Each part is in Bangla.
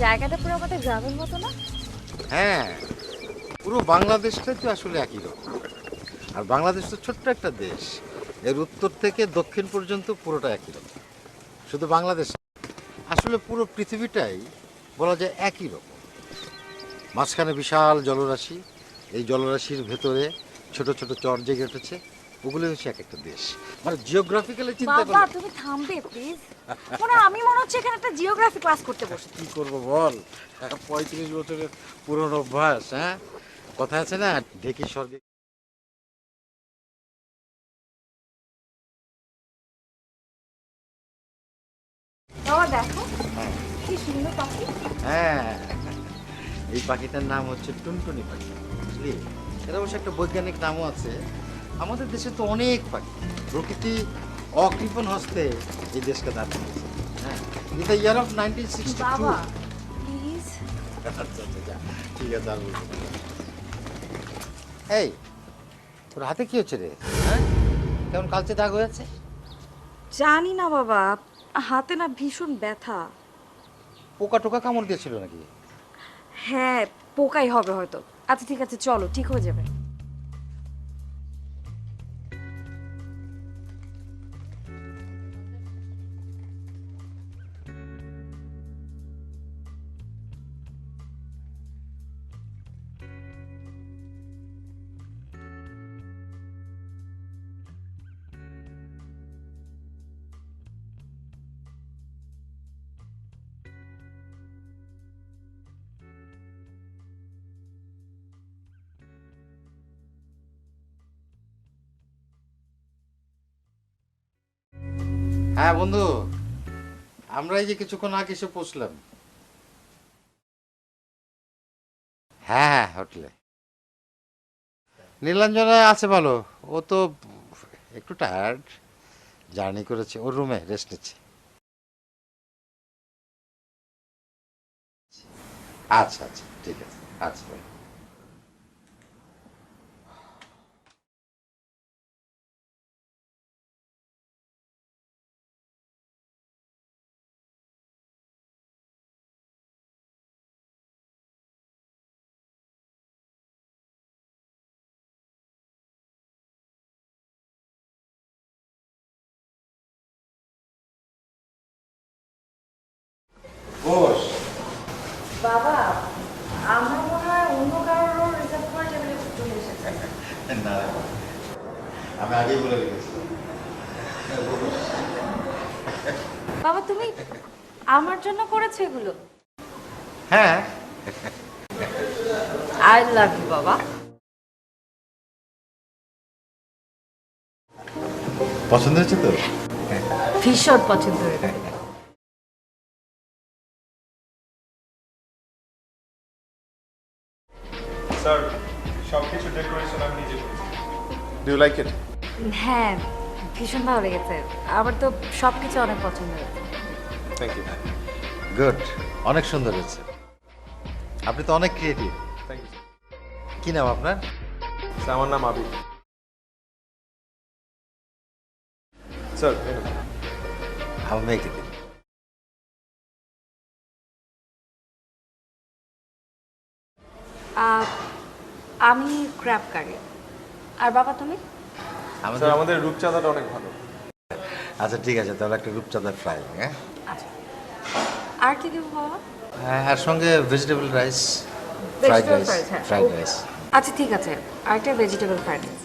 জায়গাটা পুরো আমাদের গ্রামের মতো না? হ্যাঁ, পুরো বাংলাদেশটাই তো আসলে একই রকম। আর বাংলাদেশ তো ছোট্ট একটা দেশ। এর উত্তর থেকে দক্ষিণ পর্যন্ত পুরোটা একই রকম। শুধু বাংলাদেশ না, আসলে পুরো পৃথিবীটাই বলা যায় একই রকম। মাঝখানে বিশাল জলরাশি, এই জলরাশির ভেতরে ছোট ছোট চর জেগে উঠেছে, ওগুলো হচ্ছে এক একটা দেশ। মানে জিওগ্রাফিক্যালি চিন্তা বাবা করলে তুমি থামবে প্লিজ। আমি মনে হচ্ছে এখানে একটা জিওগ্রাফি ক্লাস করতে বসে। কি করবো বল, 35 বছরের পুরনো অভ্যাস। হ্যাঁ, কথা আছে না, ঢেকি স্বর্গে। বাবা দেখো হ্যাঁ কি সুন্দর পাখি। হ্যাঁ, এই পাখিটার নাম হচ্ছে টুনটুনি পাখি, বুঝলি? এর অবশ্য একটা বৈজ্ঞানিক নামও আছে। আমাদের দেশে তো অনেক পাখি, প্রকৃতি অকৃপণ হস্তে এই দেশকে দাঁড় করেছে। হ্যাঁ, ইন দ্য ইয়ার অফ 1962। বাবা প্লিজ। আচ্ছা আচ্ছা, যা, ঠিক আছে, আর বলবো না। এই, তোর হাতে কি হচ্ছে রে? হ্যাঁ, কেমন কালচে দাগ হয়ে আছে? জানি না বাবা, হাতে না ভীষণ ব্যথা। পোকা টোকা কামড় দিয়েছিল নাকি? হ্যাঁ, পোকাই হবে হয়তো। আচ্ছা ঠিক আছে, চলো, ঠিক হয়ে যাবে। হ্যাঁ বন্ধু, আমরা এই যে কিছুক্ষণ আগে এসে পৌঁছলাম। হ্যাঁ হ্যাঁ, হোটেলে। নীলাঞ্জনা আছে ভালো। ও তো একটু টায়ার্ড, জার্নি করেছে, ওর রুমে রেস্ট নিচ্ছে। আচ্ছা আচ্ছা, ঠিক আছে। আচ্ছা ভাই। বস। বাবা, আমরা মনে হয় অন্য কারোর রিজার্ভ করে টেবিলে চলে এসেছি। না, আমি আগেই বলে রেখেছিলাম। বাবা তুমি আমার জন্য করেছো এগুলো? হ্যাঁ, আই লাভ ইউ বাবা। পছন্দ হয়েছে তো? ভীষণ পছন্দ হয়েছে। স্যার, সবকিছু ডেকোরেশন আমি নিজে করেছি। Do you like it? হ্যাঁ, ভীষণ ভালো লেগেছে। আমার তো সবকিছু অনেক পছন্দ হয়েছে। Thank you. গুড, অনেক সুন্দর হয়েছে। আপনি তো অনেক ক্রিয়েটিভ। থ্যাংক ইউ কি নাম আপনার? স্যার। আমার নাম আবির। স্যার, আমার মেয়েকে দিন। আহ, আমি ক্র্যাব কারি। আর বাবা তুমি? আমাদের স্যার আমাদের রূপচাঁদাটা অনেক ভালো। আচ্ছা ঠিক আছে, তাহলে একটা রূপচাঁদা ফ্রাই। হ্যাঁ, আচ্ছা, আর কি দেবো বাবা? হ্যাঁ, আর সঙ্গে vegetable rice, fried Vegetable rice. fries, হ্যাঁ। Fried rice. আচ্ছা ঠিক আছে, আরেকটা ভেজিটেবল ফ্রাইড রাইস।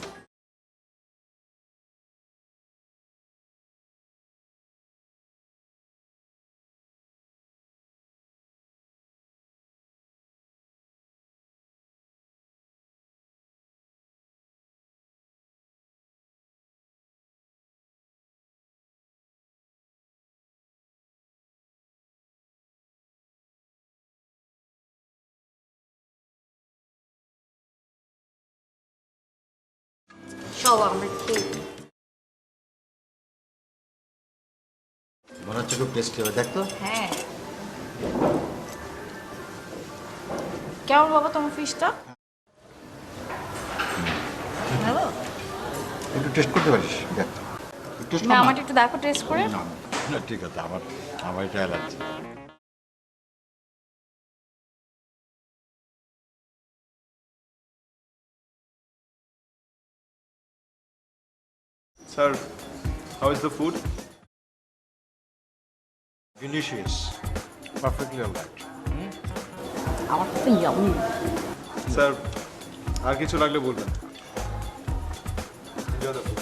চলো আমরা খেয়ে নিই। মনে হচ্ছে খুব টেস্টি হবে, দেখ তো। হ্যাঁ, কেমন বাবা তোমার ফিশটা? ভালো? একটু টেস্ট করতে পারিস, দেখ তো। টেস্ট না, আমারটা একটু দেখো টেস্ট করে। না, ঠিক আছে, আমার আমার এটা allergy. Sir, how is the food? Delicious. Perfectly all right. আমার তো ইয়ামি। Sir, আর কিছু লাগলে বলবেন। Enjoy the food.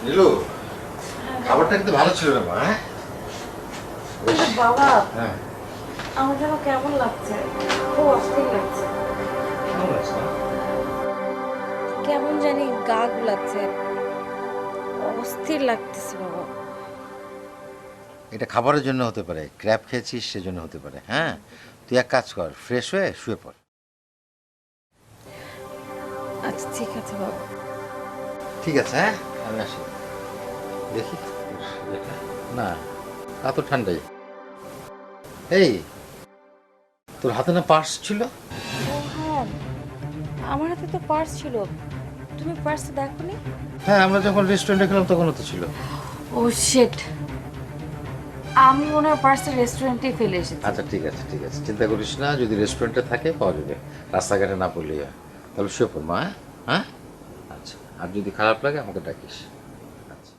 নীলু, খাবারটা কিন্তু ভালো ছিল না মা, হ্যাঁ? কিন্তু বাবা হ্যাঁ। আমার যেন কেমন লাগছে, খুব অস্থির লাগছে, কেমন লাগছে মা? কেমন জানি গা গুলাচ্ছে, অস্থির লাগতেছে বাবা। এটা খাবারের জন্য হতে পারে, ক্র্যাব খেয়েছিস সেজন্য হতে পারে। হ্যাঁ, তুই এক কাজ কর, ফ্রেশ হয়ে শুয়ে পড়। আচ্ছা ঠিক আছে বাবা। ঠিক আছে, হ্যাঁ, আমি আসি। দেখি এটা না, তা তো ঠান্ডাই। এই, তোর হাতে না পার্স ছিল? ও হ্যাঁ, আমার হাতে তো পার্স ছিল, তুমি পার্সটা দেখোনি? হ্যাঁ, আমরা যখন রেস্টুরেন্টে গেলাম তখনও তো ছিল। ও শিট, আমি মনে হয় পার্সটা রেস্টুরেন্টেই ফেলে এসেছি। আচ্ছা ঠিক আছে, ঠিক আছে, চিন্তা করিস না, যদি রেস্টুরেন্টে থাকে পাওয়া যাবে, রাস্তাঘাটে না পড়লেই হয়। তাহলে শুয়ে পড় মা, হ্যাঁ? আচ্ছা, আর যদি খারাপ লাগে আমাকে ডাকিস। আচ্ছা।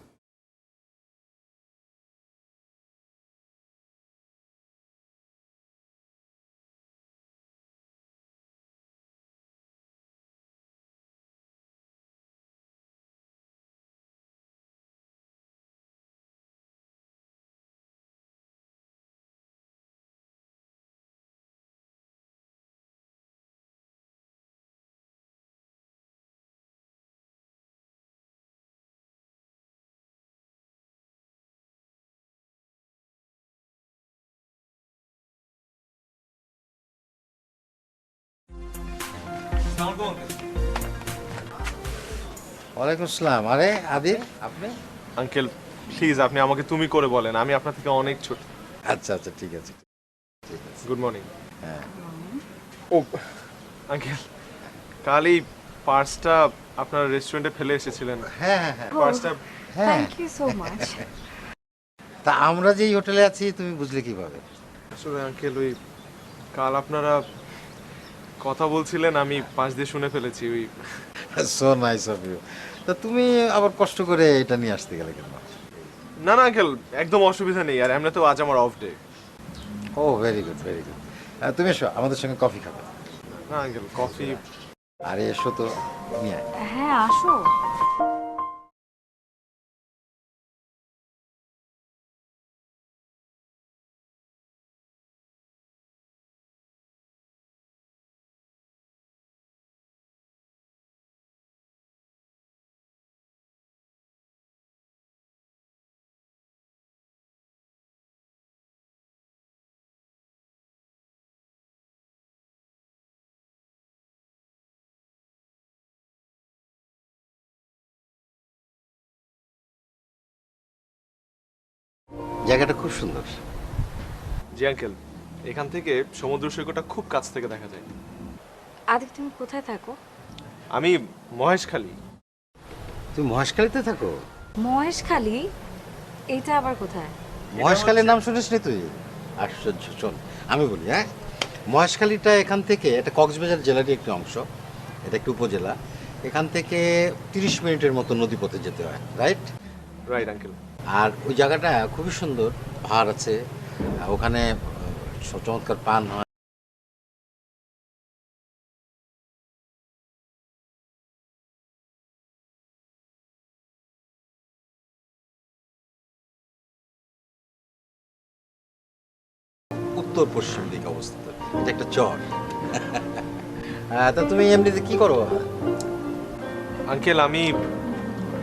ওয়ালাইকুম আসসালাম। আরে আদিল, আপনি? আঙ্কেল প্লিজ আপনি আমাকে তুমি করে বলেন, আমি আপনার থেকে অনেক ছোট। আচ্ছা আচ্ছা, ঠিক আছে, ঠিক আছে। Good morning. হ্যাঁ। ও আঙ্কেল, কাল এই পার্সটা আপনার রেস্টুরেন্টে ফেলে এসেছিলেন। হ্যাঁ হ্যাঁ হ্যাঁ পার্সটা হ্যাঁ। Thank you so much. তা আমরা যে এই হোটেলে আছি তুমি বুঝলে কিভাবে? আসলে আঙ্কেল ওই কাল আপনারা কথা বলছিলেন, আমি পাশ দিয়ে শুনে ফেলেছি। ওই সো নাইস অফ ইউ। তা তুমি আবার কষ্ট করে এটা নিয়ে আসতে গেলে কেন? না না আঙ্কেল, একদম অসুবিধা নেই, আর এমনি তো আজ আমার off day. Oh very good, very good. তুমি এসো, আমাদের সঙ্গে কফি খাবে। না আঙ্কেল, কফি আরে এসো তো, নিয়ে আয়। হ্যাঁ আসো। জায়গাটা খুব সুন্দর। জি আঙ্কেল, এখান থেকে সমুদ্র সৈকতটা খুব কাছ থেকে দেখা যায়। আদিক তুমি কোথায় থাকো? আমি মহেশখালী। তুমি মহেশখালীতে থাকো? মহেশখালী? এইটা আবার কোথায়? মহেশখালীর নাম শুনিসনি তুই? আশ্চর্য, শোন আমি বলি। হ্যাঁ, মহেশখালীটা এখান থেকে, এটা কক্সবাজার জেলারই একটি অংশ, এটা একটি উপজেলা। এখান থেকে 30 মিনিটের মতো নদীপথে যেতে হয়, রাইট? Right uncle. আর ওই জায়গাটা খুবই সুন্দর, পাহাড় আছে ওখানে, চমৎকার পান হয়। উত্তর পশ্চিম দিকে অবস্থিত, এটা একটা চর। তা তুমি এমনিতে কি করো? আঙ্কেল আমি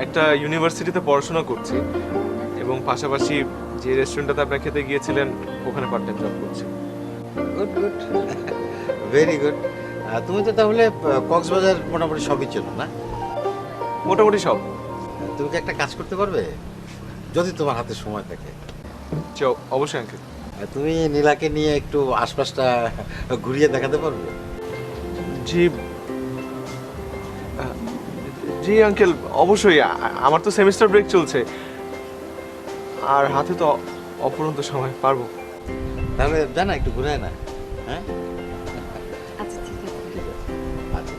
একটা ইউনিভার্সিটিতে পড়াশোনা করছি, এবং পাশাপাশি যে রেস্টুরেন্টটাতে আপনার খেতে গিয়েছিলেন ওখানে পার্ট টাইম জব করছি। Good good, very good. তুমি তো তাহলে কক্সবাজার মোটামুটি সবই চেনো না? মোটামুটি সব। তুমি কি একটা কাজ করতে পারবে যদি তোমার হাতে সময় থাকে? অবশ্যই আঙ্কেল। তুমি নীলাকে নিয়ে একটু আশপাশটা ঘুরিয়ে দেখাতে পারবে? জি জি আঙ্কেল, অবশ্যই। আমার তো সেমিস্টার ব্রেক চলছে, আর হাতে তো অপরন্ত সময়, পারবো। তাহলে জানা একটু ঘুরে না। হ্যাঁ আচ্ছা ঠিক আছে। আচ্ছা।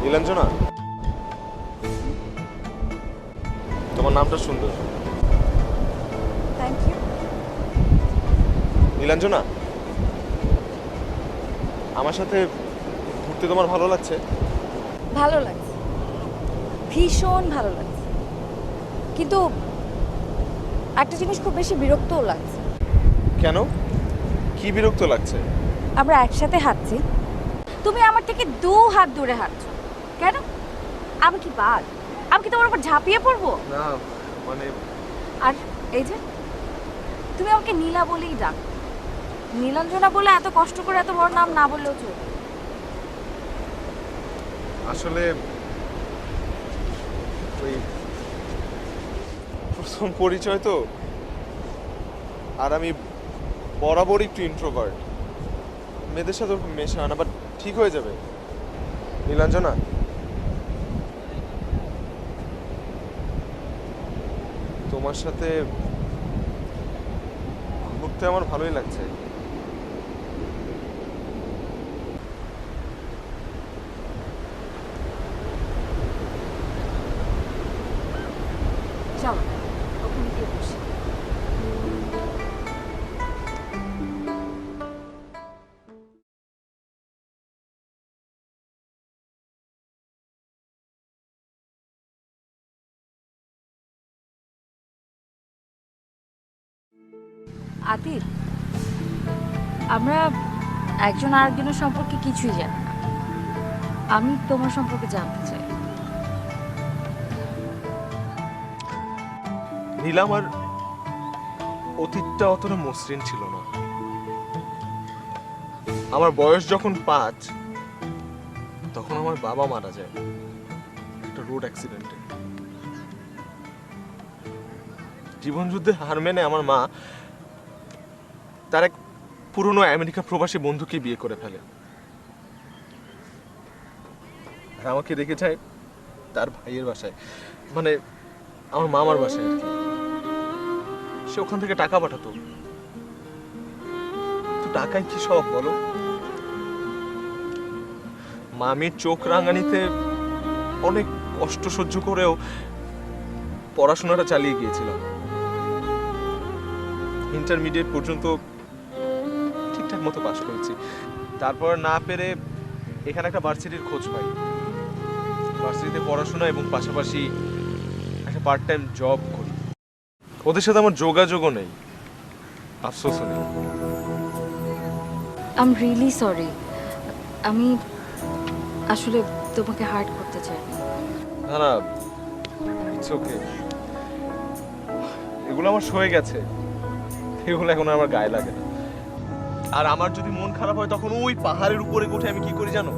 নীলাঞ্জনা, তোমার নামটা সুন্দর। Thank you. নীলাঞ্জনা, আমার সাথে ঘুরতে তোমার ভালো লাগছে? ভালো লাগছে, ভীষণ ভালো লাগছে, কিন্তু একটা জিনিস খুব বেশি বিরক্তও লাগছে। কেন, কি বিরক্ত লাগছে? আমরা একসাথে হাঁটছি, তুমি আমার থেকে 2 হাত দূরে হাঁটছো কেন? আমি কি বাদ? আমি কি তোমার উপর ঝাঁপিয়ে পড়বো? না মানে, আর এই যে তুমি আমাকে নীলা বলেই ডাক, নীলাঞ্জনা বলে এত কষ্ট করে এত বড় নাম না বললেও চলবে। আসলে ওই প্রথম পরিচয় তো, আর আমি বরাবরই একটু ইন্ট্রোভার্ট, মেয়েদের সাথে ওরকম মেশা হয় না, বাট ঠিক হয়ে যাবে। নীলাঞ্জনা, তোমার সাথে ঘুরতে আমার ভালোই লাগছে। চলো ওখানে গিয়ে বসি। আতিফ, আমরা একজন আরেকজনের সম্পর্কে কিছুই জানি না। আমি তোমার সম্পর্কে জানতে চাই। নীলা, আমার অতীতটা অতটা মসৃণ ছিল না। আমার বয়স যখন 5, তখন আমার বাবা মারা যায় একটা রোড অ্যাক্সিডেন্টে। জীবনযুদ্ধে হার মেনে আমার মা তার এক পুরনো আমেরিকা প্রবাসী বন্ধুকে বিয়ে করে ফেলে, আর আমাকে রেখে যায় তার ভাইয়ের বাসায়, মানে আমার মামার বাসায় আর কি। সে ওখান থেকে টাকা পাঠাতো। তো টাকায় কি সব বলো? মামির চোখ রাঙানিতে অনেক কষ্ট সহ্য করেও পড়াশোনাটা চালিয়ে গিয়েছিলাম। ইন্টারমিডিয়েট পর্যন্ত ঠিকঠাক মতো পাস করেছি। তারপর না পেরে এখানে একটা ভার্সিটির খোঁজ পাই। ভার্সিটিতে পড়াশোনা এবং পাশাপাশি একটা পার্ট টাইম জব করি। ওদের সাথে আমার যোগাযোগও নেই, আফসোসও নেই। I am really sorry. আমি আসলে তোমাকে হার্ট করতে চাই। না না, ইটস ওকে। এগুলো আমার সয়ে গেছে, এগুলো এখন আমার গায়ে লাগে না। আর আমার যদি মন খারাপ হয়, তখন ওই পাহাড়ের উপরে উঠে আমি কি করি জানো?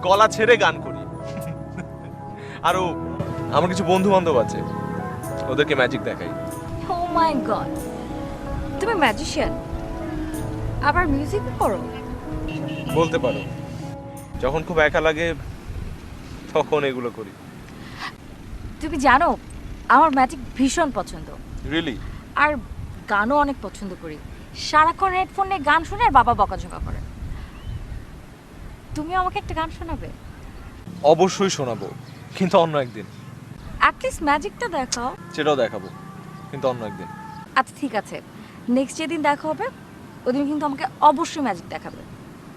গলা ছেড়ে গান করি। আরো আমার কিছু বন্ধু বান্ধব আছে, ওদেরকে ম্যাজিক দেখাই। ও মাই গড, তুমি ম্যাজিশিয়ান, আবার মিউজিক করো? বলতে পারো। যখন খুব একা লাগে তখন এগুলো করি। তুমি জানো আমার ম্যাজিক ভীষণ পছন্দ, রিয়েলি? আর গানও অনেক পছন্দ করি। সারাক্ষণ হেডফোনে গান শুনে আর বাবা বকাঝকা করে। তুমি আমাকে একটা গান শোনাবে? অবশ্যই শোনাবো, কিন্তু অন্য একদিন। অ্যাটলিস্ট ম্যাজিকটা দেখাও। সেটাও দেখাবো, কিন্তু অন্য একদিন। আচ্ছা ঠিক আছে, নেক্সট যেদিন দেখা হবে ওদিন কিন্তু আমাকে অবশ্যই ম্যাজিক দেখাবে,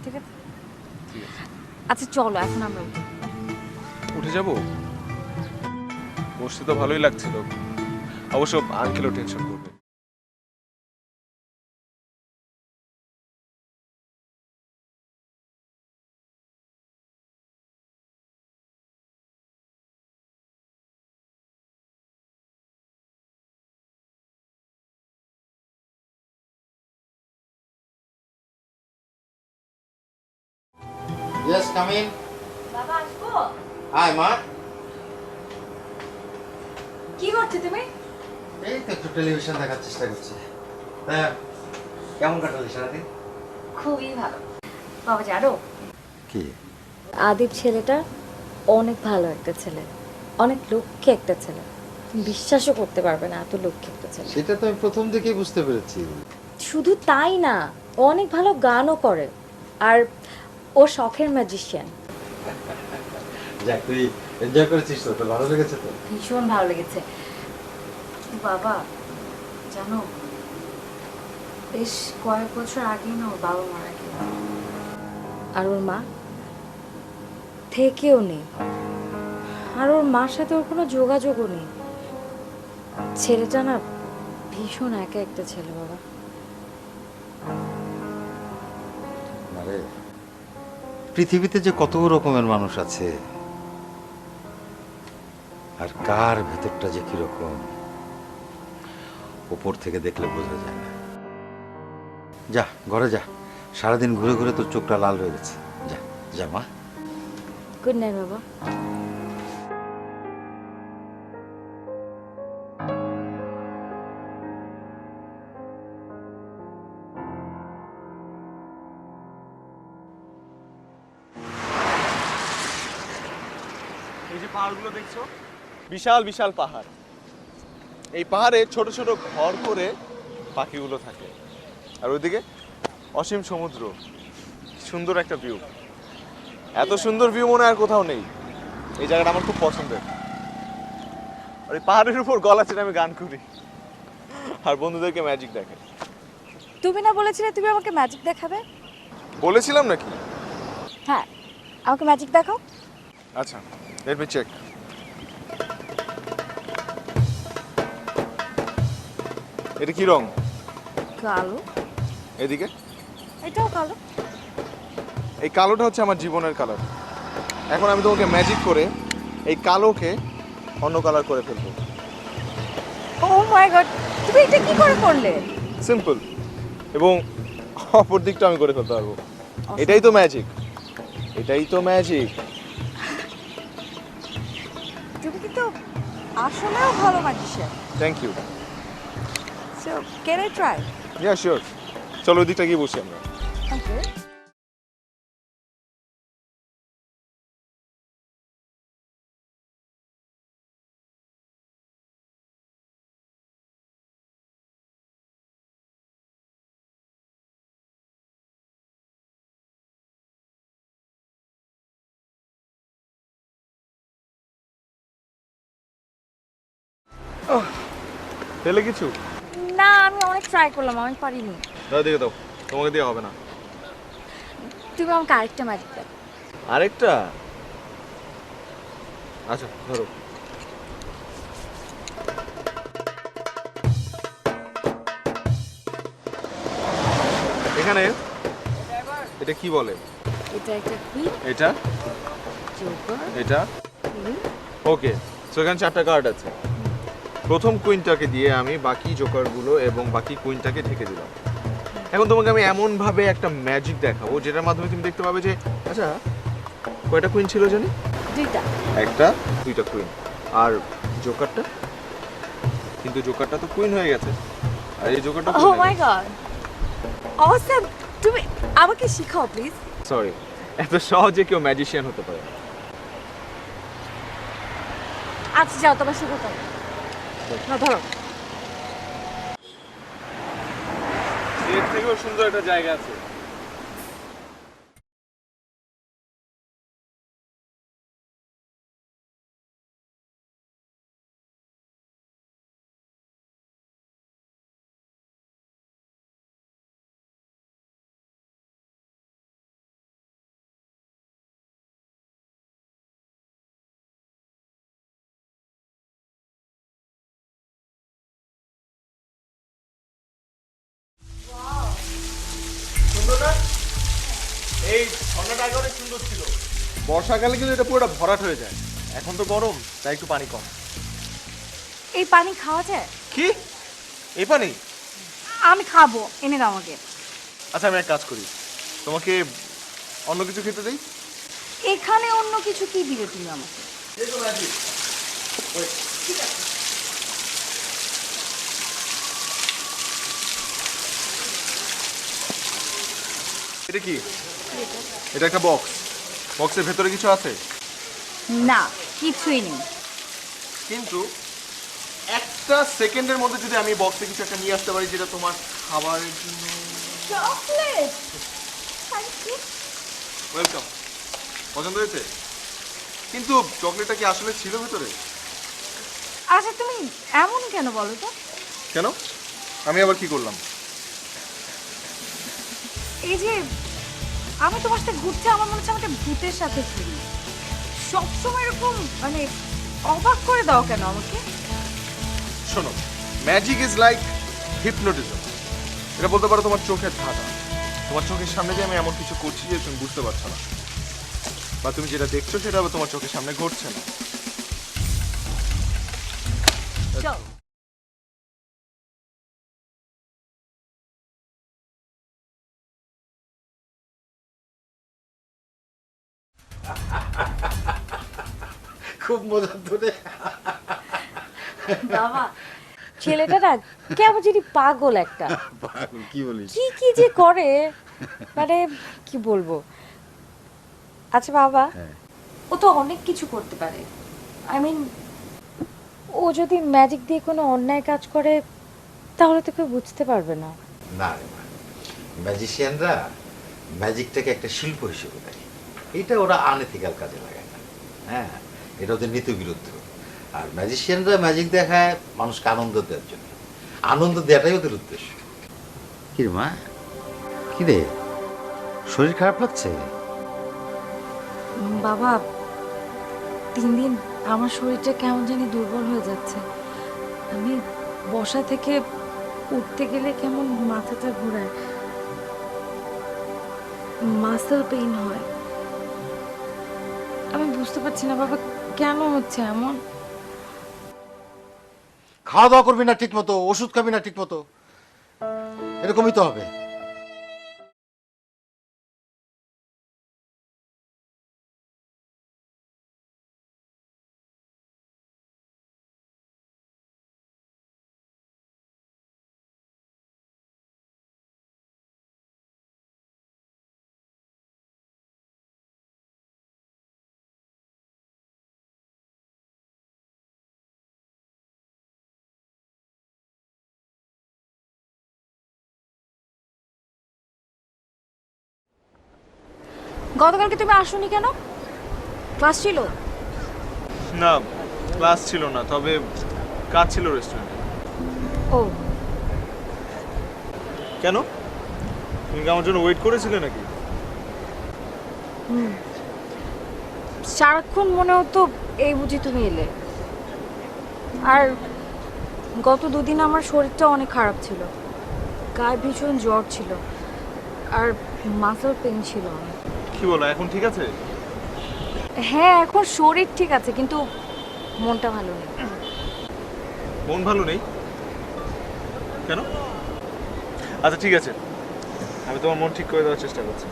ঠিক আছে? ঠিক আছে, আচ্ছা চলো এখন আমরা উঠি। উঠে যাব? বসতে তো ভালোই লাগছিল, অবশ্য আঙ্কেলও টেনশন করবে। Yes, come in. বাবা আসবো? হাই মা। কি করছো তুমি? এই তো একটু টেলিভিশন দেখার চেষ্টা করছি। হ্যাঁ, কেমন কাটালি সারাদিন? খুবই ভালো। বাবা জানো, কি? আদিব ছেলেটা অনেক ভালো একটা ছেলে, অনেক লক্ষ্মী একটা ছেলে। তুমি বিশ্বাসও করতে পারবে না, এত লক্ষ্মী একটা ছেলে। সেটা তো আমি প্রথম থেকেই বুঝতে পেরেছি। শুধু তাই না, ও অনেক ভালো গানও করে, আর ও শখের ম্যাজিশিয়ান। যাক, তুই এনজয় করেছিস তো? তোর ভালো লেগেছে তো? ভীষণ ভালো লেগেছে। বাবা জানো, বেশ কয়েক বছর আগেই না ওর বাবা মারা গেল, আর ওর মা থেকেও নেই, আর ওর মার সাথে ওর কোনো যোগাযোগও নেই। ছেলেটা না ভীষণ একা একটা ছেলে বাবা। আরে, পৃথিবীতে যে কত রকমের মানুষ আছে, আর কার ভেতরটা যে কিরকম উপর থেকে দেখলে বোঝা যায় না। যা ঘরে যা, সারাদিন ঘুরে ঘুরে তোর চোখটা লাল হয়ে গেছে। যা যা মা। গুড নাইট বাবা। এই যে পাহাড়গুলো দেখছো, বিশাল বিশাল পাহাড়। এই পাহাড়ে ছোট ছোট ঘর করে পাখিগুলো থাকে, আর ওইদিকে অসীম সমুদ্র। সুন্দর একটা ভিউ, এত সুন্দর ভিউ মনে আর কোথাও নেই। এই জায়গাটা আমার খুব পছন্দের। আর এই পাহাড়ের উপর গলা চেপে আমি গান করি আর বন্ধুদেরকে ম্যাজিক দেখাই। তুমি না বলেছিলে তুমি আমাকে ম্যাজিক দেখাবে? বলেছিলাম নাকি? হ্যাঁ, আমাকে ম্যাজিক দেখাও। আচ্ছা, লেট মি চেক। এটা কি রং? কালো। এদিকে এটাও কালো। এই কালোটা হচ্ছে আমার জীবনের কালার। এখন আমি তোমাকে ম্যাজিক করে এই কালোকে অন্য কালার করে ফেলবো। ও মাই গড, তুমি এটা কি করে করলে? সিম্পল, এবং অপর দিকটা আমি করে ফেলতে পারবো। এটাই তো ম্যাজিক, এটাই তো ম্যাজিক। তুমি কিন্তু আসলেও ভালো magician. Thank you. So can I try? Yeah sure, চলো ওই দিকটা গিয়ে বসি আমরা। ওকে। পেলে কিছু? না, আমি অনেক ট্রাই করলাম, আমি পারিনি। দাও দিকে দাও, তোমাকে দিয়ে হবে না। তুমি আমাকে আরেকটা ম্যাজিক দাও। আরেকটা? আচ্ছা ধরো। এখানে এটা কি বলে? এটা একটা কুইন, এটা, জোকার, এটা। কুইন। ওকে, সো এখানে 4টা কার্ড আছে। প্রথম কুইনটাকে দিয়ে আমি বাকি জোকারগুলো এবং বাকি কুইনটাকে ঢেকে দিলাম। এখন তোমাকে আমি এমনভাবে একটা ম্যাজিক দেখাবো যেটার মাধ্যমে তুমি দেখতে পাবে যে আচ্ছা কয়টা কুইন ছিল জানি? দুইটা। একটা, দুইটা কুইন। আর জোকারটা? কিন্তু জোকারটা তো কুইন হয়ে গেছে, আর এই জোকারটা ও মাই গড, অসাম! তুমি আমাকে শেখাও প্লিজ। সরি, এত সহজে কেউ ম্যাজিশিয়ান হতে পারে? আচ্ছা যাও, তোমার শুরু করো। না ধরো। এর থেকেও সুন্দর একটা জায়গা আছে। ঝর্ণাটা আগে অনেক সুন্দর ছিল। বর্ষাকালে কিন্তু এটা পুরোটা ভরাট হয়ে যায়। এখন তো গরম, তাই একটু পানি কম। এই পানি খাওয়া যায়? কি? এই পানি? আমি খাবো, এনে দাও আমাকে। আচ্ছা আমি এক কাজ করি, তোমাকে অন্য কিছু খেতে দেই। এখানে অন্য কিছু কি দিবে তুমি আমাকে? এটা কি? এটা একটা বক্স। বক্সের ভেতরে কিছু আছে? না, কিছুই নেই। কিন্তু একটা সেকেন্ডের মধ্যে যদি আমি বক্সে কিছু একটা নিয়ে আসতে পারি যেটা তোমার খাবারের জন্য। চকলেট? ওয়েলকাম। পছন্দ হয়েছে? কিন্তু চকলেটটা কি আসলে ছিল ভেতরে? আচ্ছা তুমি এমন কেন বলো তো? কেন? আমি আবার কি করলাম? এই যে আমি তোমার সাথে ঘুরতে, আমার মনে হচ্ছে আমি একটা ভূতের সাথে ঘুরি। সবসময় এরকম মানে অবাক করে দাও কেন আমাকে? শোনো, ম্যাজিক ইজ লাইক হিপনোটিজম। এটা বলতে পারো তোমার চোখের ধাঁধা। তোমার চোখের সামনে যে আমি এমন কিছু করছি যে তুমি বুঝতে পারছো না, বা তুমি যেটা দেখছো সেটা আবার তোমার চোখের সামনে ঘটছে না। চল। খুব মজা ধরে। বাবা, ছেলেটা না কেমন জানি পাগল একটা। কি বলিস? কি কি যে করে, মানে কি বলবো। আচ্ছা বাবা, ও তো অনেক কিছু করতে পারে। আই মিন, ও যদি ম্যাজিক দিয়ে কোনো অন্যায় কাজ করে তাহলে তো কেউ বুঝতে পারবে না। না রে মা, ম্যাজিশিয়ানরা ম্যাজিকটাকে একটা শিল্প হিসেবে দেখে। এটা ওরা আনএথিক্যাল কাজে লাগায় না। হ্যাঁ, এটা ওদের নীতি বিরুদ্ধ। আর ম্যাজিশিয়ানরা ম্যাজিক দেখায় মানুষকে আনন্দ দেওয়ার জন্য। আনন্দ দেওয়াটাই ওদের উদ্দেশ্য। কি রে মা, কি রে, শরীর খারাপ লাগছে? বাবা, 3 দিন আমার শরীরটা কেমন জানি দুর্বল হয়ে যাচ্ছে। আমি বসা থেকে উঠতে গেলে কেমন মাথাটা ঘোরায়, মাসেল পেইন হয়। আমি বুঝতে পারছি না বাবা কেন হচ্ছে এমন। খাওয়া দাওয়া করবি না ঠিক মতো, ওষুধ খাবি না ঠিক মতো, এরকমই তো হবে। গতকালকে তুমি আসোনি কেন? ক্লাস ছিল? না, ক্লাস ছিল না, তবে কাজ ছিল রেস্টুরেন্টে। ও কেন? তুমি কি আমার জন্য ওয়েট করেছিলে নাকি? সারাক্ষণ মনে হতো এই বুঝি তুমি এলে। আর গত 2 দিন আমার শরীরটা অনেক খারাপ ছিল, গায়ে ভীষণ জ্বর ছিল আর মাসেল পেইন ছিল অনেক। কি বলো, এখন ঠিক আছে? হ্যাঁ, এখন শরীর ঠিক আছে কিন্তু মনটা ভালো নেই। মন ভালো নেই কেন? আচ্ছা ঠিক আছে, আমি তোমার মন ঠিক করে দেওয়ার চেষ্টা করছি।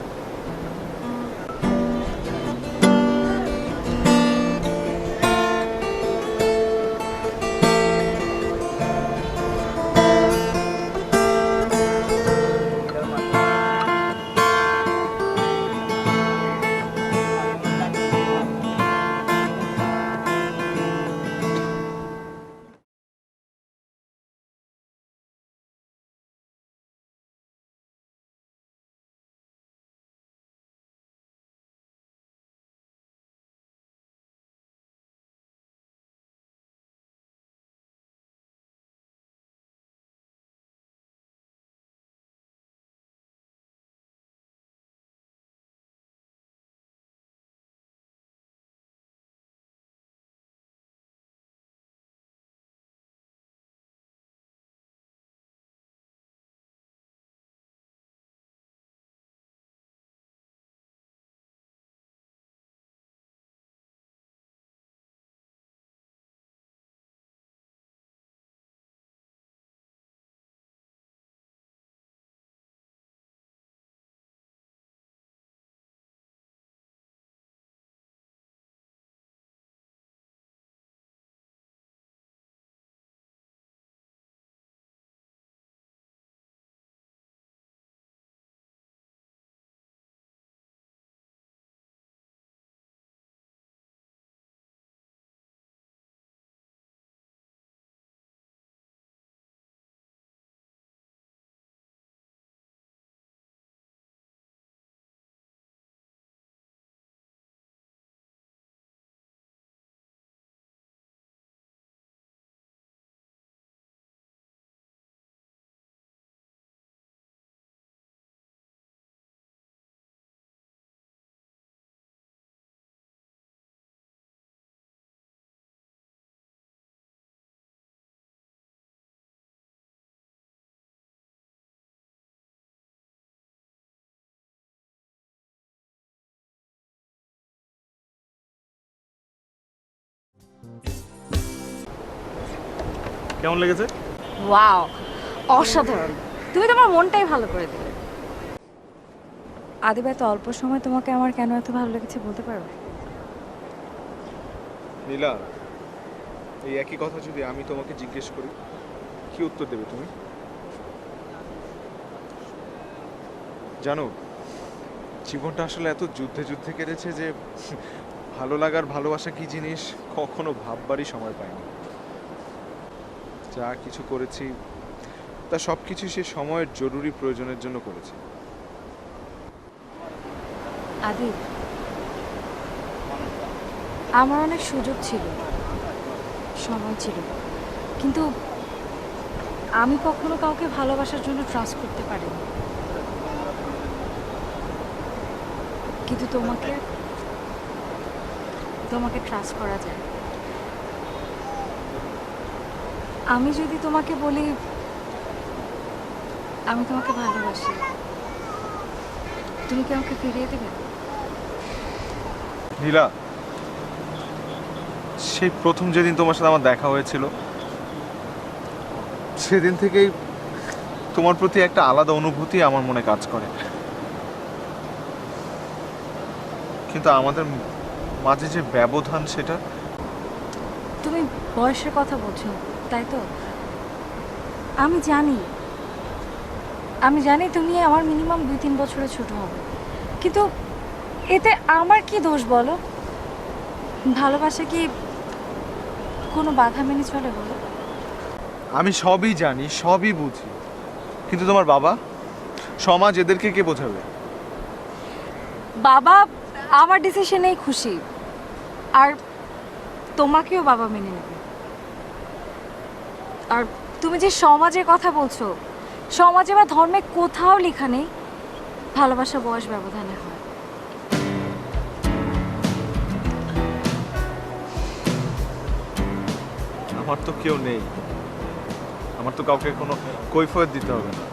কেমন লেগেছে? ওয়াও, অসাধারণ। তুমি তোমার মনটাই ভালো করে দিলে। আদিবা, এত অল্প সময় তোমাকে আমার কেন এত ভালো লেগেছে বলতে পারো? নীলা, এই একই কথা যদি আমি তোমাকে জিজ্ঞেস করি, কি উত্তর দেবে তুমি? জানো, জীবনটা আসলে এত যুদ্ধে যুদ্ধে কেটেছে যে ভালো লাগার ভালোবাসা কি জিনিস কখনো ভাববারই সময় পাইনি। যা কিছু করেছি তা সব কিছু সে সময়ের জরুরি প্রয়োজনের জন্য করেছি। আদি, আমার অনেক সুযোগ ছিল, সময় ছিল, কিন্তু আমি কখনো কাউকে ভালোবাসার জন্য ট্রাস্ট করতে পারিনি। কিন্তু তোমাকে তোমাকে ট্রাস্ট করা যায়। আমি যদি তোমাকে বলি আমি তোমাকে ভালোবাসি, তুমি কি আমাকে ফিরিয়ে দেবে? নীলা, সেই প্রথম যেদিন তোমার সাথে আমার দেখা হয়েছিল সেদিন থেকেই তোমার প্রতি একটা আলাদা অনুভূতি আমার মনে কাজ করে। কিন্তু আমাদের মাঝে যে ব্যবধান, সেটা তুমি বয়সের কথা বলছো, তাই তো? আমি জানি তুমি আমার মিনিমাম 2-3 বছরের ছোট হবে, কিন্তু এতে আমার কি দোষ বলো? ভালোবাসা কি কোনো বাধা মেনে চলে বলো? আমি সবই জানি, সবই বুঝি, কিন্তু তোমার বাবা, সমাজ, এদেরকে কে বোঝাবে? বাবা আমার ডিসিশনেই খুশি, আর তোমাকেও বাবা মেনে নেবে। আর তুমি যে সমাজের কথা বলছো, সমাজে বা ধর্মে কোথাও লেখা নেই ভালোবাসা বয়স ব্যবধানে হয়। আমার তো কেউ নেই, আমার তো কাউকে কোনো কৈফিয়ত দিতে হবে না।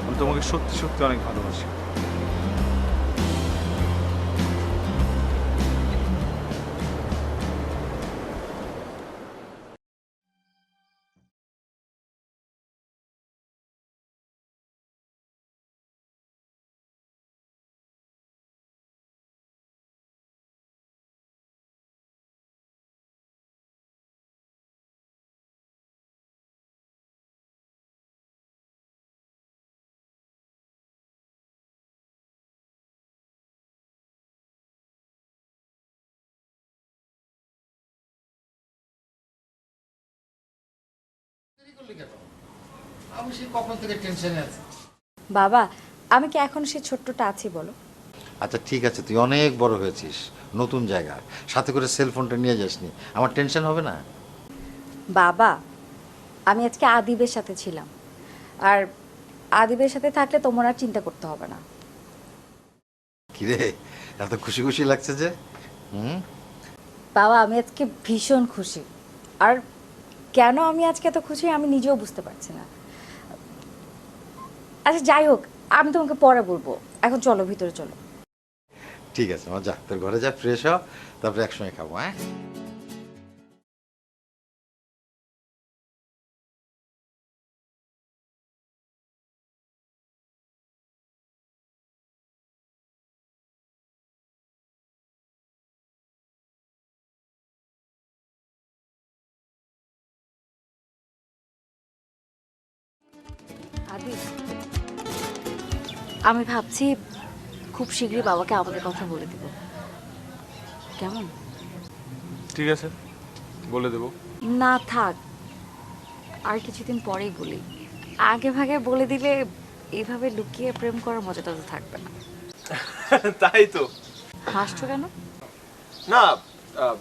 আমি তোমাকে সত্যি সত্যি অনেক ভালোবাসি। আমি সেই কখন থেকে টেনশনে আছি। বাবা, আমি কি এখন সে ছোট্টটা আছি বলো? আচ্ছা ঠিক আছে, তুই অনেক বড় হয়েছিস, নতুন জায়গা, সাথে করে সেলফোনটা নিয়ে যাসনি, আমার টেনশন হবে না? বাবা, আমি আজকে আদিবের সাথে ছিলাম, আর আদিবের সাথে থাকলে তোমার আর চিন্তা করতে হবে না। কিরে, এত খুশি খুশি লাগছে যে? হুম। বাবা, আমি আজকে ভীষণ খুশি, আর কেন আমি আজকে এত খুশি আমি নিজেও বুঝতে পারছি না। আচ্ছা যাই হোক, আমি তোমাকে পরে বলবো, এখন চলো ভিতরে চলো। ঠিক আছে, আমার যা, তোর ঘরে যা, ফ্রেশ হ, তারপরে একসঙ্গে খাবো। হ্যাঁ, আদি, আমি ভাবছি খুব শীঘ্রই বাবাকে আমাদের কথা বলে দেব, কেমন? ঠিক আছে, বলে দেবো। না থাক, আর কিছুদিন পরেই বলি। আগে ভাগে বলে দিলে এইভাবে লুকিয়ে প্রেম করার মজাটা তো থাকবে না। তাই তো। হাসছো কেন? না,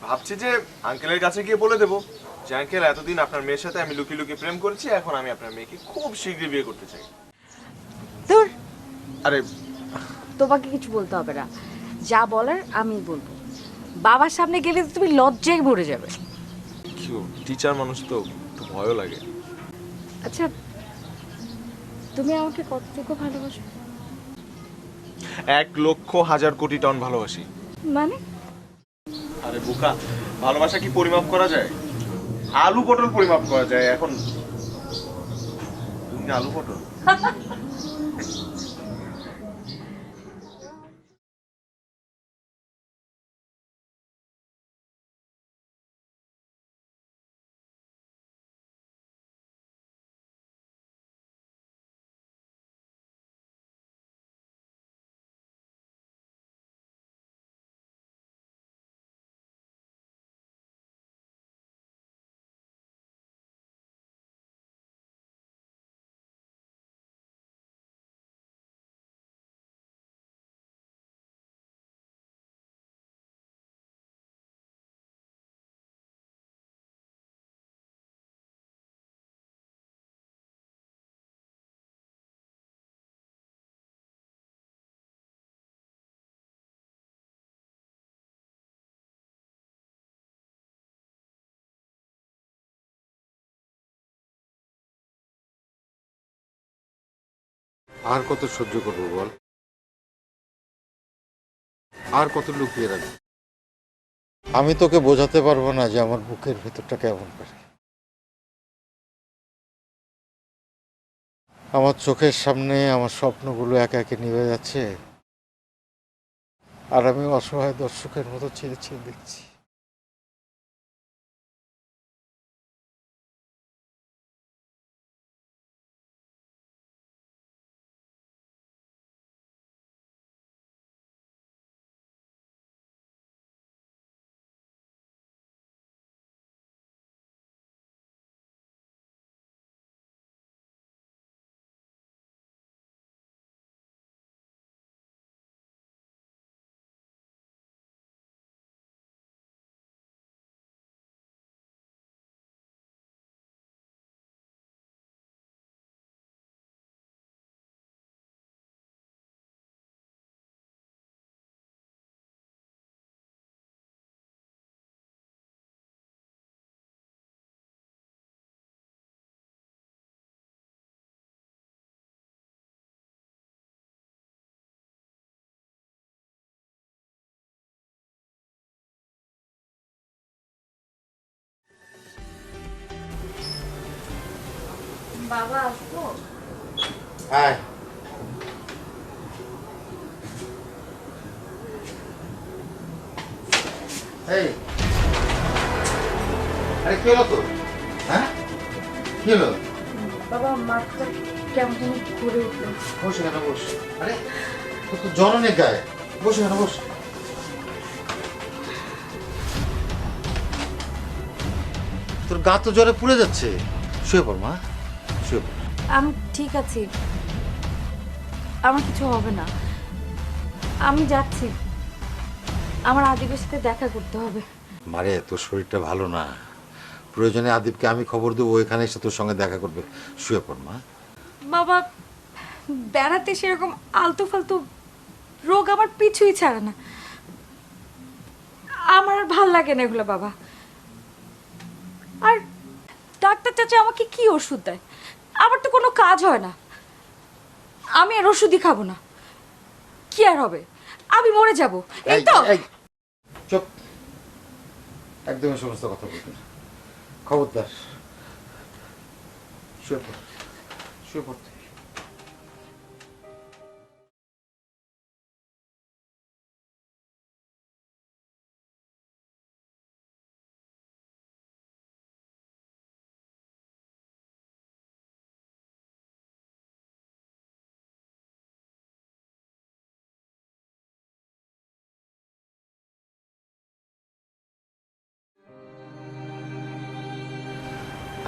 ভাবছি যে আঙ্কেলের কাছে গিয়ে বলে দেবো যে আঙ্কেল, এতদিন আপনার মেয়ের সাথে আমি লুকিয়ে লুকিয়ে প্রেম করেছি, এখন আমি আপনার মেয়েকে খুব শীঘ্রই বিয়ে করতে চাই। ধুর, আরে তোমাকে কিছু বলতে হবে না, যা বলার আমি বলবো। বাবার সামনে গেলে তো তুমি লজ্জায় মরে যাবে। কি টিচার মানুষ তো, একটু ভয়ও লাগে। আচ্ছা, তুমি আমাকে কতটুকু ভালোবাসো? 1,00,000,000,000,000,000,000,000 টন ভালোবাসি। মানে? আরে বোকা, ভালোবাসা কি পরিমাপ করা যায়? আলু পটল পরিমাপ করা যায় এখন। তুমি কি আলু পটল? আর কত সহ্য করবো বল? আর কত লুকিয়ে রাখবো? আমি তোকে বোঝাতে পারবো না যে আমার বুকের ভেতরটা কেমন করে। আমার চোখের সামনে আমার স্বপ্নগুলো একে একে নিভে যাচ্ছে, আর আমি অসহায় দর্শকের মতো ছেড়ে ছেড়ে দেখছি। বাবা আসবো? হ্যাঁ, এই আরে কি হলো তোর? হ্যাঁ, কি হলো? বাবা মাথা কেমন যেন ঘুরে উঠলো। বসে কেন, বস। আরে তোর তো জ্বর অনেক গায়ে, বসে কেন, বস। তোর গা তো জ্বরে পুড়ে যাচ্ছে। শুয়ে পড় মা, শুয়ে পড়। আমি ঠিক আছি, আমার কিছু হবে না। আমি যাচ্ছি, আমার আদিবের সাথে দেখা করতে হবে। মারে তোর শরীরটা ভালো না, প্রয়োজনে আদিবকে আমি খবর দেবো, এখানে এসে তোর সঙ্গে দেখা করবে। শুয়ে পড় মা। বাবা বেড়াতে সেরকম আলতু ফালতু রোগ আমার পিছুই ছাড়ে না, আমার আর ভাল লাগে না এগুলো বাবা। আর ডাক্তার চাচা আমাকে কি ওষুধ দেয়, আমার তো কোনো কাজ হয় না। আমি আর ওষুধই খাবো না, কি আর হবে, আমি মরে যাব। এই তো চুপ, একদম এই সমস্ত কথা বলবি না, খবরদার। শুয়ে পড়, শুয়ে পড় তুই।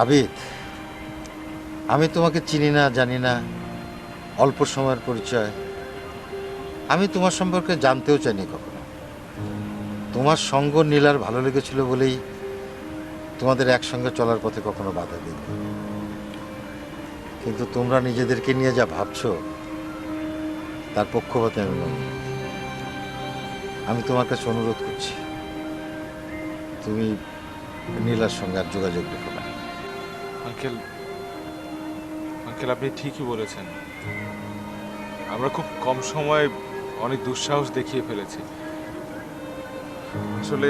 আবিদ, আমি তোমাকে চিনি না, জানি না, অল্প সময়ের পরিচয়। আমি তোমার সম্পর্কে জানতেও চাইনি কখনো। তোমার সঙ্গ নীলার ভালো লেগেছিল বলেই তোমাদের একসঙ্গে চলার পথে কখনো বাধা দিইনি। কিন্তু তোমরা নিজেদেরকে নিয়ে যা ভাবছো তার পক্ষপাতে আমি নই। আমি তোমার কাছে অনুরোধ করছি, তুমি নীলার সঙ্গে আর যোগাযোগ রেখো না। আঙ্কেল, আঙ্কেল আপনি ঠিকই বলেছেন। আমরা খুব কম সময়ে অনেক দুঃসাহস দেখিয়ে ফেলেছি। আসলে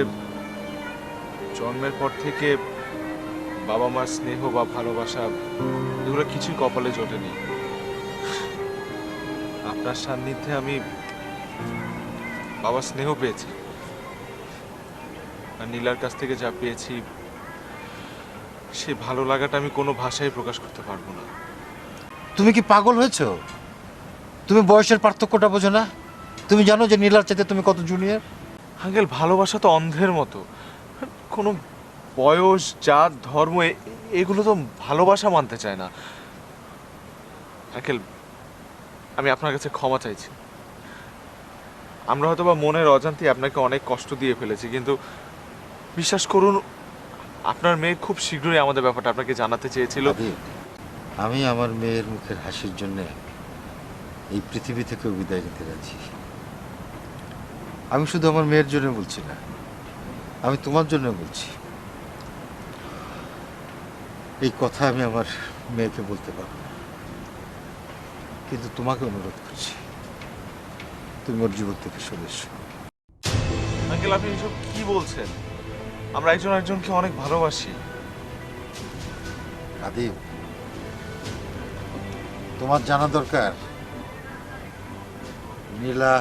জন্মের পর থেকে বাবা মার স্নেহ বা ভালোবাসা এগুলো কিছুই কপালে জোটেনি। আপনার সান্নিধ্যে আমি বাবার স্নেহ পেয়েছি, আর নীলার কাছ থেকে যা পেয়েছি সে ভালো লাগাটা আমি কোনো ভাষায় প্রকাশ করতে পারবো না। তুমি কি পাগল হয়েছো? তুমি বয়সের পার্থক্যটা বোঝো না? তুমি জানো যে নীলার চাইতে তুমি কত জুনিয়র? আঙ্কেল, ভালোবাসা তো অন্ধের মতো, কোনো বয়স, জাত, ধর্ম এগুলো তো ভালোবাসা মানতে চায় না। আঙ্কেল, আমি আপনার কাছে ক্ষমা চাইছি। আমরা হয়তো বা মনের অজান্তে আপনাকে অনেক কষ্ট দিয়ে ফেলেছি, কিন্তু বিশ্বাস করুন, আপনার মেয়ে খুব শীঘ্রই আমাদের ব্যাপারটা আপনাকে জানাতে চেয়েছিল। আদিব, আমি আমার মেয়ের মুখের হাসির জন্য এই পৃথিবী থেকে বিদায় নিতে রাজি। আমি শুধু আমার মেয়ের জন্য বলছি না, আমি তোমার জন্য বলছি। এই কথা আমি আমার মেয়েকে বলতে পারবো না, কিন্তু তোমাকে অনুরোধ করছি, তুমি ওর জীবন থেকে সরে এসো। আঙ্কেল, আপনি এসব কি বলছেন? আমরা একজন একজনকে অনেক ভালোবাসি। আদিব, তোমার জানা দরকার নীলা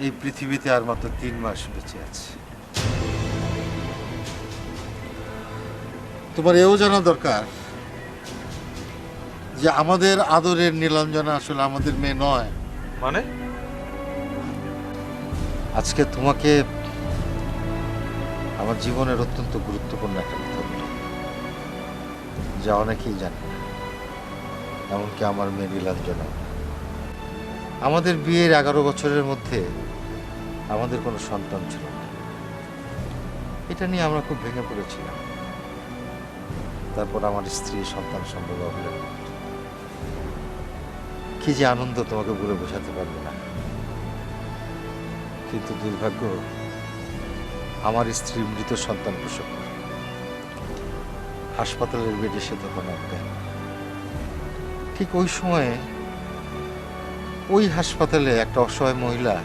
এই পৃথিবীতে আর মাত্র 3 মাস বেঁচে আছে। তোমার এও জানা দরকার যে আমাদের আদরের নীলাঞ্জনা আসলে আমাদের মেয়ে নয়। মানে? আজকে তোমাকে আমার জীবনের অত্যন্ত গুরুত্বপূর্ণ একটা কথা বলি, যা অনেকেই জানে না, এমনকি আমার মেয়ে নীলাঞ্জনা। আমাদের বিয়ের 11 বছরের মধ্যে আমাদের কোনো সন্তান ছিল না। এটা নিয়ে আমরা খুব ভেঙে পড়েছিলাম। তারপর আমার স্ত্রী সন্তান সম্ভব হলেন। কি যে আনন্দ তোমাকে বলে বোঝাতে পারবে না। কিন্তু দুর্ভাগ্য, আমার স্ত্রী মৃত সন্তান প্রসব করে। হাসপাতালের বেডে সে তখন অজ্ঞান। ঠিক ওই সময়ে ওই হাসপাতালে একটা অসহায় মহিলা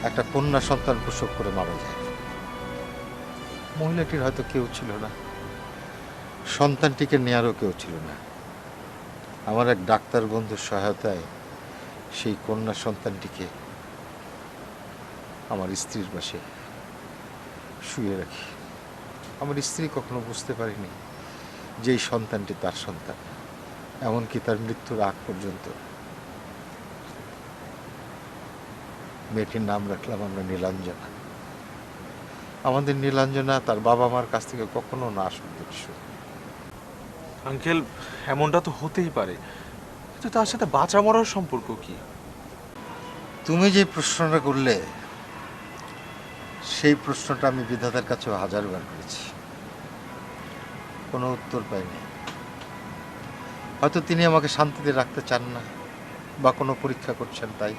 একটা কন্যা সন্তান প্রসব করে মারা যায়। মহিলাটির হয়তো কেউ ছিল না, সন্তানটিকে নেয়ারও কেউ ছিল না। আমার এক ডাক্তার বন্ধুর সহায়তায় সেই কন্যা সন্তানটিকে আমার স্ত্রীর পাশে শুয়ে রাখি। আমার স্ত্রী কখনো বুঝতে পারেনি যে এই সন্তানটি তার সন্তান, এমনকি তার মৃত্যুর আগ পর্যন্ত। মেয়েটির নাম রাখলাম আমরা নীলাঞ্জনা। আমাদের নীলাঞ্জনা তার বাবা মার কাছ থেকে কখনো না শুনতে শুনি। আঙ্কেল, এমনটা তো হতেই পারে, কিন্তু তার সাথে বাঁচা মরার সম্পর্ক কি? তুমি যে প্রশ্নটা করলে সেই প্রশ্নটা আমি বিধাতার কাছেও 1000 বার করেছি, কোনো উত্তর পাইনি। হয়তো তিনি আমাকে শান্তিতে রাখতে চান না, বা কোনো পরীক্ষা করছেন। তাই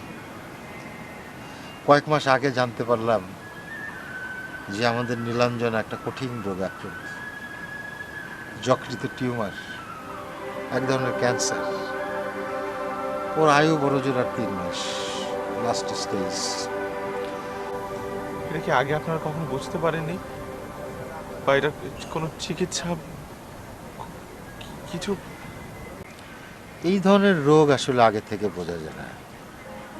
কয়েক মাস আগে জানতে পারলাম যে আমাদের নীলাঞ্জনা একটা কঠিন রোগে আক্রান্ত। যকৃত টিউমার, এক ধরনের ক্যান্সার। ওর আয়ু বড় জোর আর 3 মাস, লাস্ট স্টেজ। এটা কি আগে আপনারা কখনো বুঝতে পারেননি, বা এটা কোনো চিকিৎসা কিছু? এই ধরনের রোগ আসলে আগে থেকে বোঝা যায় না।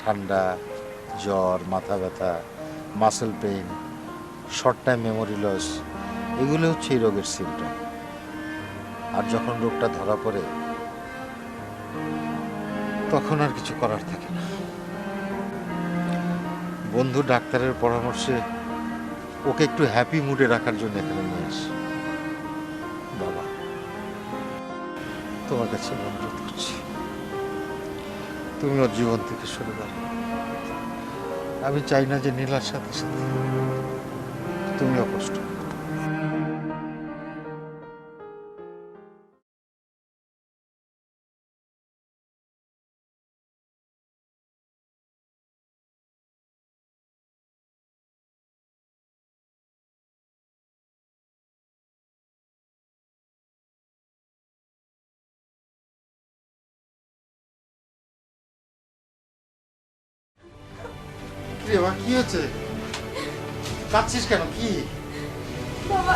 ঠান্ডা, জ্বর, মাথা ব্যথা, muscle pain, short time memory loss, এগুলো হচ্ছে এই রোগের সিমটম। আর যখন রোগটা ধরা পড়ে তখন আর কিছু করার থাকে না। বন্ধু ডাক্তারের পরামর্শে ওকে একটু হ্যাপি মুডে রাখার জন্য এখানে নিয়ে আসি। বাবা, তোমার কাছে অনুরোধ করছি, তুমি ওর জীবন থেকে সরে দাও। আমি চাই না যে নীলার সাথে সাথে তুমিও কষ্ট পাও। কি রে মা, কি হচ্ছে? কাঁদছিস কেন? কি বাবা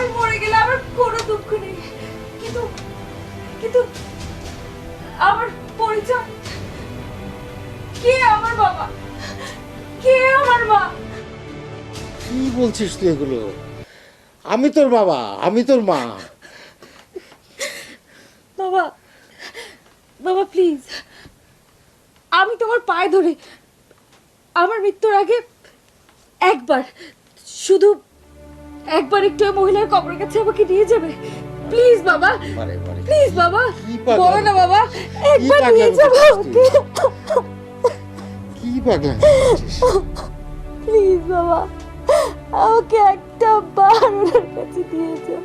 আমি মরে গেলে আমার কোনো দুঃখ নেই, কিন্তু কিন্তু আমার পরিচয়, কে আমার বাবা, কে আমার মা? কি বলছিস তুই এগুলো? আমি তোর বাবা, আমি তোর মা। বাবা, বাবা প্লিজ, আমি তোমার পায়ে ধরে আমার মৃত্যুর আগে একবার, শুধু একবার একটু ওই মহিলার কবরের কাছে আমাকে নিয়ে যাবে প্লিজ বাবা, প্লিজ বাবা, বলো না বাবা, একবার নিয়ে যাবো আমাকে। কি পাগলা? প্লিজ বাবা, আমাকে একটা বার ওনার কাছে দিয়ে যাও।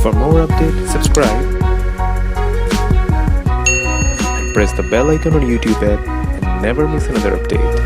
For more updates, subscribe and press the bell icon on YouTube app and never miss another update.